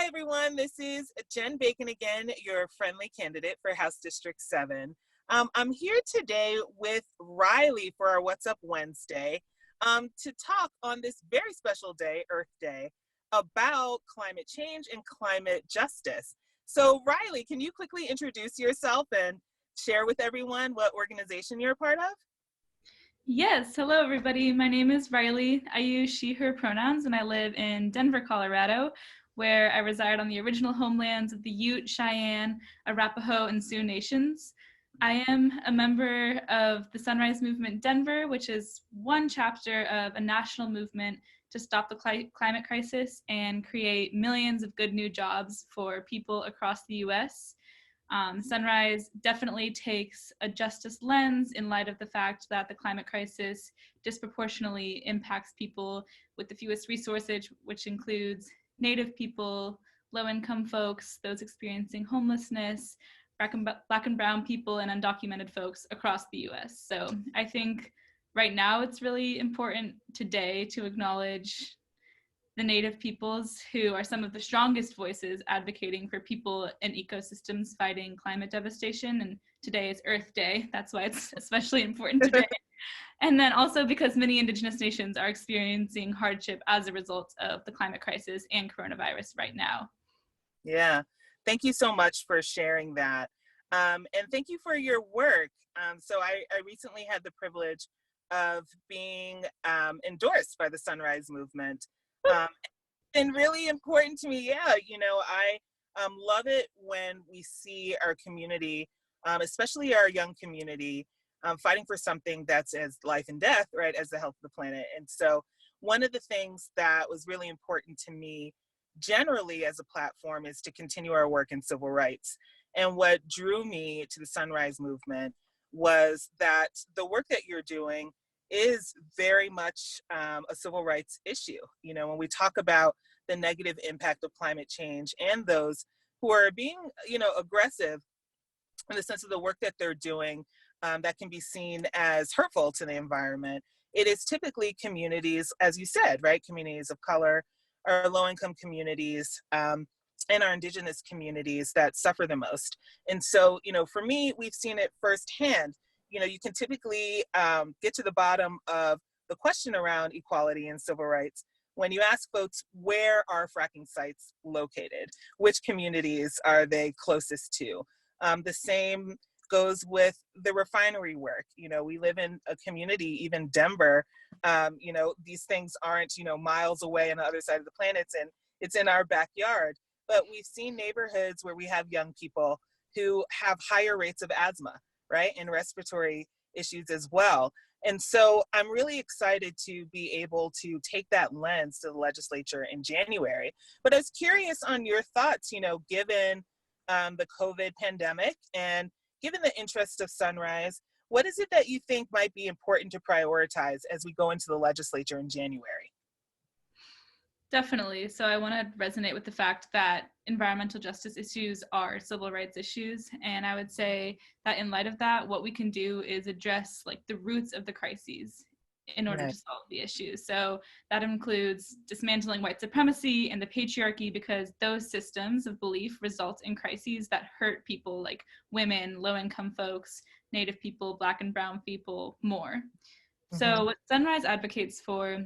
Hi, everyone. This is Jen Bacon again, your friendly candidate for House District 7. I'm here today with Riley for our What's Up Wednesday to talk on this very special day, Earth Day, about climate change and climate justice. So, Riley, can you quickly introduce yourself and share with everyone what organization you're a part of? Yes, hello everybody. My name is Riley. I use she, her pronouns, and I live in Denver, Colorado, where I reside on the original homelands of the Ute, Cheyenne, Arapaho, and Sioux nations. I am a member of the Sunrise Movement Denver, which is one chapter of a national movement to stop the climate crisis and create millions of good new jobs for people across the US. Sunrise definitely takes a justice lens in light of the fact that the climate crisis disproportionately impacts people with the fewest resources, which includes Native people, low-income folks, those experiencing homelessness, Black and brown people, and undocumented folks across the US. So I think right now it's really important today to acknowledge the Native peoples, who are some of the strongest voices advocating for people and ecosystems fighting climate devastation. And today is Earth Day. That's why it's especially important today. And then also because many Indigenous nations are experiencing hardship as a result of the climate crisis and coronavirus right now. Yeah, thank you so much for sharing that. And thank you for your work. So I recently had the privilege of being endorsed by the Sunrise Movement. And really important to me, yeah, I love it when we see our community, especially our young community, fighting for something that's as life and death, right, as the health of the planet. And so one of the things that was really important to me generally as a platform is to continue our work in civil rights. And what drew me to the Sunrise Movement was that the work that you're doing is very much a civil rights issue. When we talk about the negative impact of climate change and those who are being, aggressive in the sense of the work that they're doing, that can be seen as hurtful to the environment, it is typically communities, as you said, right? Communities of color, our low-income communities, and our Indigenous communities that suffer the most. And so, for me, we've seen it firsthand. You can typically get to the bottom of the question around equality and civil rights when you ask folks, where are fracking sites located? Which communities are they closest to? The same goes with the refinery work. We live in a community, even Denver, these things aren't, miles away on the other side of the planet, and it's in our backyard. But we've seen neighborhoods where we have young people who have higher rates of asthma, right, and respiratory issues as well. And so I'm really excited to be able to take that lens to the legislature in January. But I was curious on your thoughts, given the COVID pandemic and given the interest of Sunrise, what is it that you think might be important to prioritize as we go into the legislature in January? Definitely. So I want to resonate with the fact that environmental justice issues are civil rights issues. And I would say that in light of that, what we can do is address like the roots of the crises in order Right. to solve the issues. So that includes dismantling white supremacy and the patriarchy, because those systems of belief result in crises that hurt people like women, low-income folks, Native people, Black and brown people more. Mm-hmm. So what Sunrise advocates for,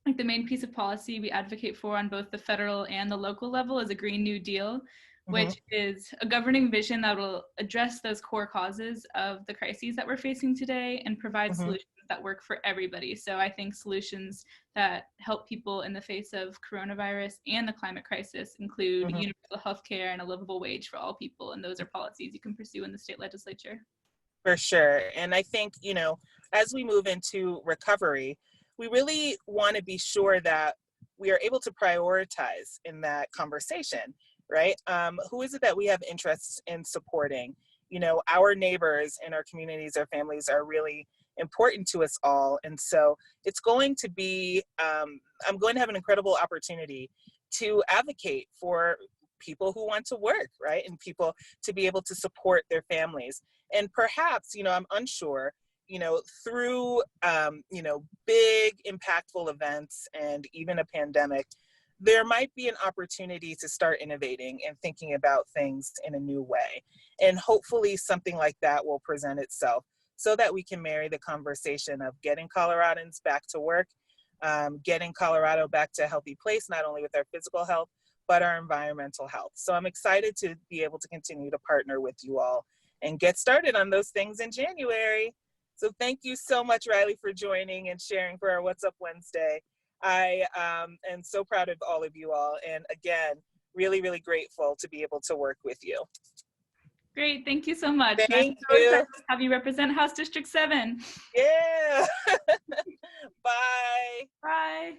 like the main piece of policy we advocate for on both the federal and the local level, is a Green New Deal, Mm-hmm. which is a governing vision that will address those core causes of the crises that we're facing today and provide Mm-hmm. solutions that work for everybody. So I think solutions that help people in the face of coronavirus and the climate crisis include Mm-hmm. universal health care and a livable wage for all people. And those are policies you can pursue in the state legislature. For sure. And I think, as we move into recovery, we really want to be sure that we are able to prioritize in that conversation, right? Who is it that we have interests in supporting? Our neighbors and our communities, our families are really important to us all. And so it's going to be, I'm going to have an incredible opportunity to advocate for people who want to work, right? And people to be able to support their families. And perhaps, I'm unsure, through, big impactful events and even a pandemic, there might be an opportunity to start innovating and thinking about things in a new way. And hopefully something like that will present itself so that we can marry the conversation of getting Coloradans back to work, getting Colorado back to a healthy place, not only with our physical health, but our environmental health. So I'm excited to be able to continue to partner with you all and get started on those things in January. So thank you so much, Riley, for joining and sharing for our What's Up Wednesday. I am so proud of all of you all. And again, really, really grateful to be able to work with you. Great, thank you so much. Thank I'm so you. excited to have you represent House District 7. Yeah. Bye. Bye.